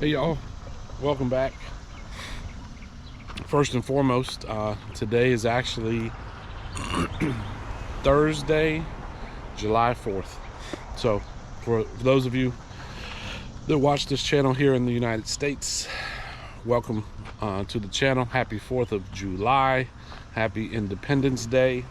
Hey y'all, welcome back. First and foremost, today is actually Thursday, July 4th. So for those of you that watch this channel here in the United States, welcome to the channel. Happy 4th of July. Happy Independence Day.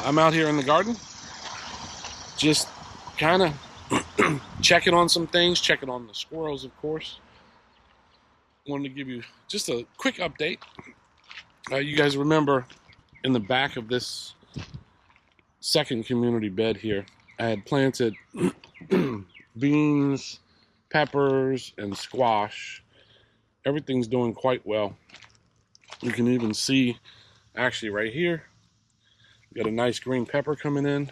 I'm out here in the garden, just kind of checking on some things, checking on the squirrels, of course. Wanted to give you just a quick update. You guys remember in the back of this second community bed here, I had planted beans, peppers, and squash. Everything's doing quite well. You can even see, actually right here, we got a nice green pepper coming in.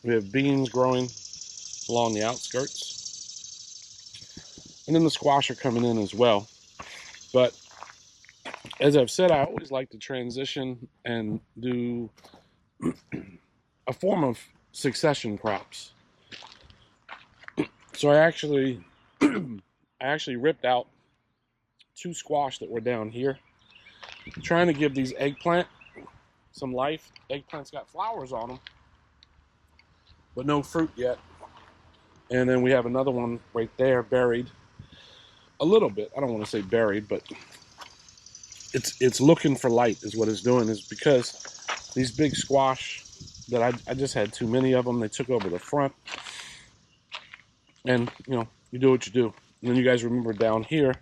We have beans growing along the outskirts. And then the squash are coming in as well. But as I've said, I always like to transition and do a form of succession crops. So I actually ripped out 2 squash that were down here, trying to give these eggplant some life. Eggplant's got flowers on them, but no fruit yet. And then we have another one right there buried a little bit. I don't want to say buried, but it's looking for light is what it's doing, is because these big squash that I just had too many of them. They took over the front, and you do what you do. And then you guys remember down here,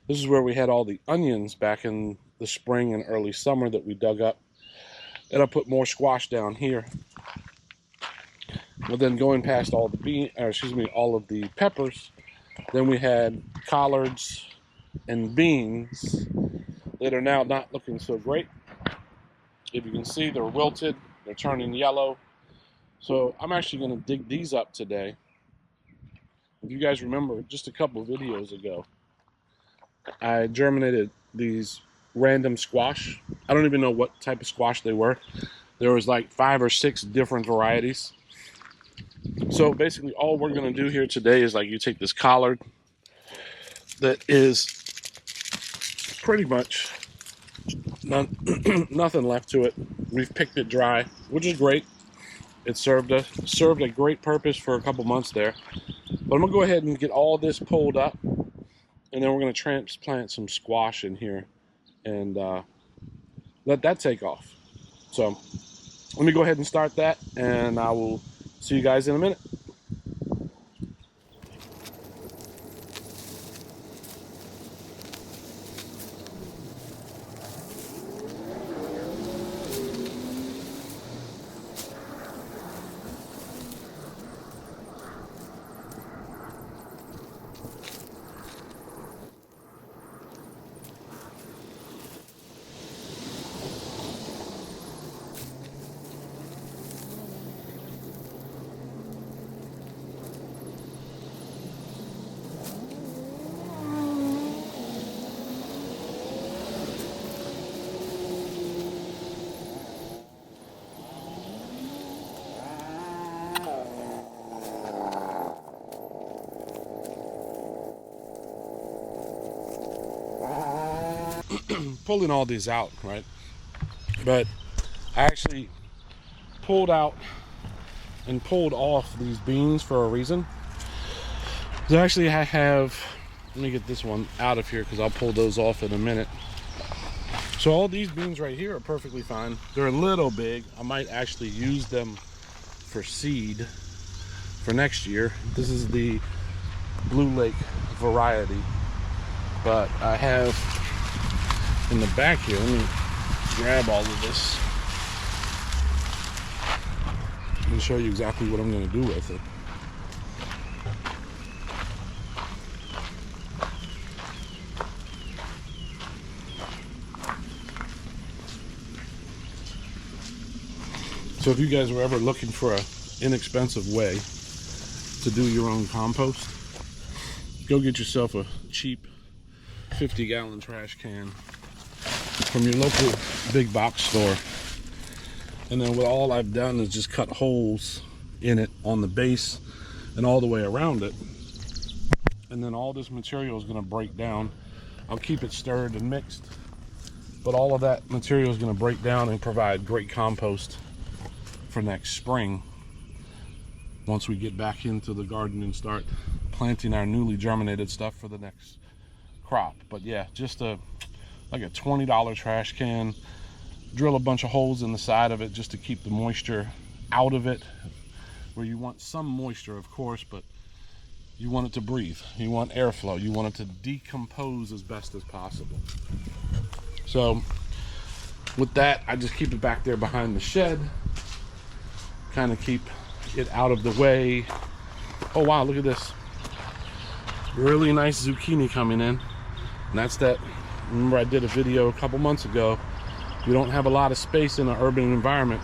this is where we had all the onions back in the spring and early summer that we dug up. And I put more squash down here. Well, then going past all the all of the peppers, then we had collards and beans that are now not looking so great. If you can see, they're wilted, they're turning yellow. So I'm actually going to dig these up today. If you guys remember, just a couple of videos ago, I germinated these random squash. I don't even know what type of squash they were. There was like 5 or 6 different varieties. So basically all we're going to do here today is, like, you take this collard that is pretty much nothing left to it. We've picked it dry, which is great. It served a great purpose for a couple months there. But I'm going to go ahead and get all this pulled up, and then we're going to transplant some squash in here and let that take off. So let me go ahead and start that, and I will see you guys in a minute. Pulling all these out, right? But I actually pulled out and pulled off these beans for a reason. So actually I have, let me get this one out of here because I'll pull those off in a minute. So all these beans right here are perfectly fine. They're a little big. I might actually use them for seed for next year. This is the Blue Lake variety, but I have in the back here, let me grab all of this and show you exactly what I'm going to do with it. So if you guys were ever looking for an inexpensive way to do your own compost, go get yourself a cheap 50-gallon trash can from your local big box store. And then what all I've done is just cut holes in it on the base and all the way around it. And then all this material is going to break down. I'll keep it stirred and mixed, but all of that material is going to break down and provide great compost for next spring once we get back into the garden and start planting our newly germinated stuff for the next crop. But yeah, just like a $20 trash can. Drill a bunch of holes in the side of it just to keep the moisture out of it, where you want some moisture, of course, but you want it to breathe. You want airflow. You want it to decompose as best as possible. So with that, I just keep it back there behind the shed, kind of keep it out of the way. Oh wow, look at this. Really nice zucchini coming in. And that's that. Remember, I did a video a couple months ago. You don't have a lot of space in an urban environment,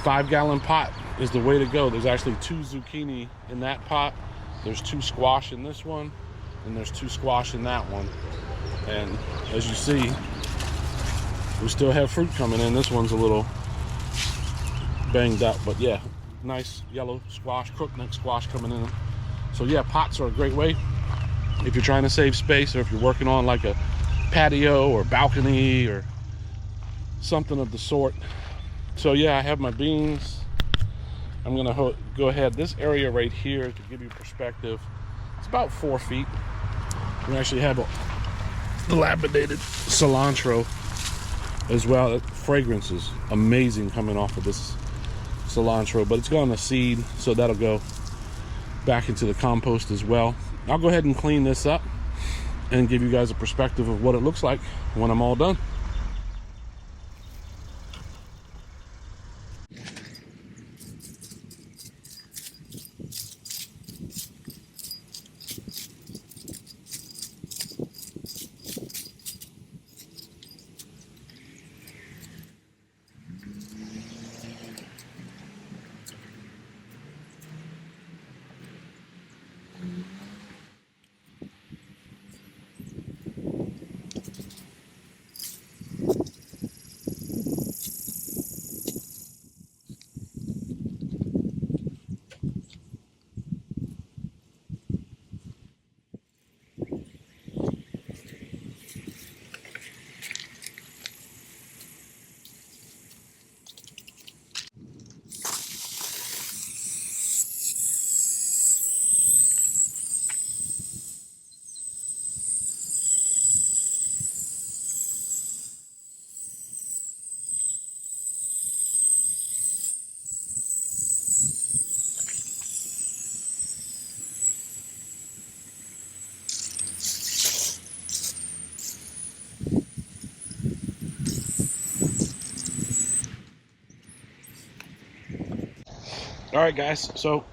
5-gallon pot is the way to go. There's actually 2 zucchini in that pot. There's 2 squash in this one, and there's 2 squash in that one. And as you see, we still have fruit coming in. This one's a little banged up, but yeah, nice yellow squash, crookneck squash coming in. So yeah, pots are a great way if you're trying to save space, or if you're working on like a patio or balcony or something of the sort. So yeah, I have my beans. I'm gonna go ahead. This area right here, to give you perspective, it's about 4 feet. We actually have a dilapidated cilantro as well. The fragrance is amazing coming off of this cilantro, but it's gone to seed, so that'll go back into the compost as well. I'll go ahead and clean this up and give you guys a perspective of what it looks like when I'm all done. All right, guys, so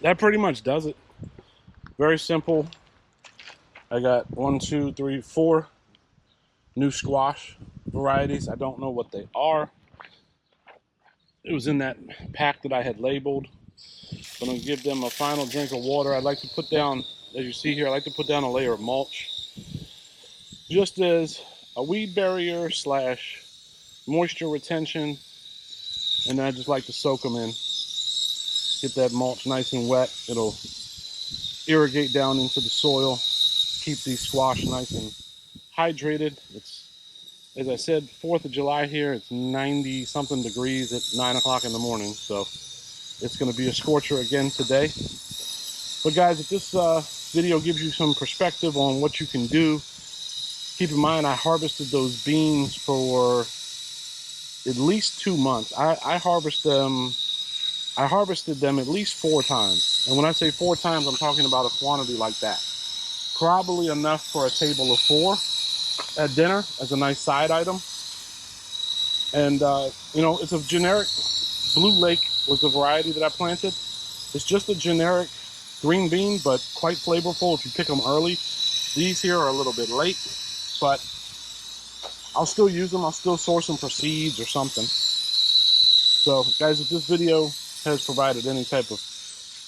that pretty much does it. Very simple. I got 1, 2, 3, 4 new squash varieties. I don't know what they are. It was in that pack that I had labeled. I'm going to give them a final drink of water. I'd like to put down, as you see here, I like to put down a layer of mulch, just as a weed barrier / moisture retention. And then I just like to soak them in. Get that mulch nice and wet. It'll irrigate down into the soil, keep these squash nice and hydrated. It's, as I said, 4th of July here. It's 90 something degrees at 9 o'clock in the morning. So it's going to be a scorcher again today. But guys, if this video gives you some perspective on what you can do, keep in mind I harvested those beans for at least 2 months. I harvested them at least 4 times. And when I say 4 times, I'm talking about a quantity like that. Probably enough for a table of 4 at dinner as a nice side item. And, you know, it's a generic, Blue Lake was the variety that I planted. It's just a generic green bean, but quite flavorful if you pick them early. These here are a little bit late, but I'll still use them. I'll still source them for seeds or something. So, guys, if this video has provided any type of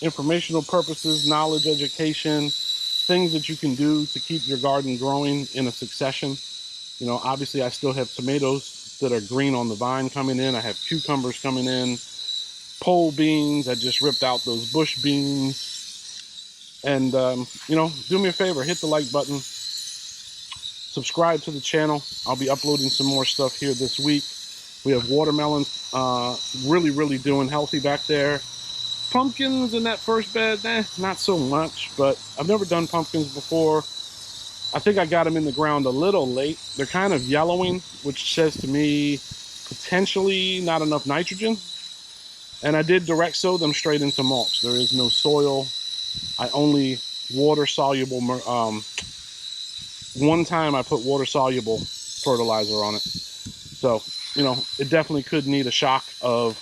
informational purposes, knowledge, education, things that you can do to keep your garden growing in a succession. You know, obviously I still have tomatoes that are green on the vine coming in. I have cucumbers coming in, pole beans. I just ripped out those bush beans. And, you know, do me a favor, hit the like button, subscribe to the channel. I'll be uploading some more stuff here this week. We have watermelons really doing healthy back there. Pumpkins in that first bed, not so much, but I've never done pumpkins before. I think I got them in the ground a little late. They're kind of yellowing, which says to me potentially not enough nitrogen. And I did direct sow them straight into mulch. There is no soil. I only water soluble, one time I put water soluble fertilizer on it. So, you know, it definitely could need a shock of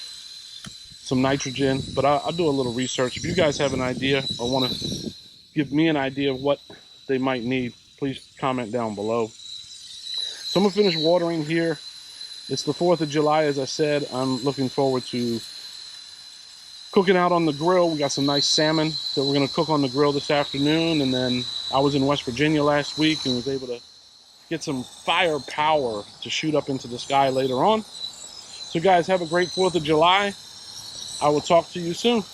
some nitrogen, but I'll do a little research. If you guys have an idea or want to give me an idea of what they might need, please comment down below. So I'm gonna finish watering here. It's the 4th of July, as I said. I'm looking forward to cooking out on the grill. We got some nice salmon that we're gonna cook on the grill this afternoon. And then I was in West Virginia last week and was able to get some firepower to shoot up into the sky later on. So guys, have a great 4th of July. I will talk to you soon.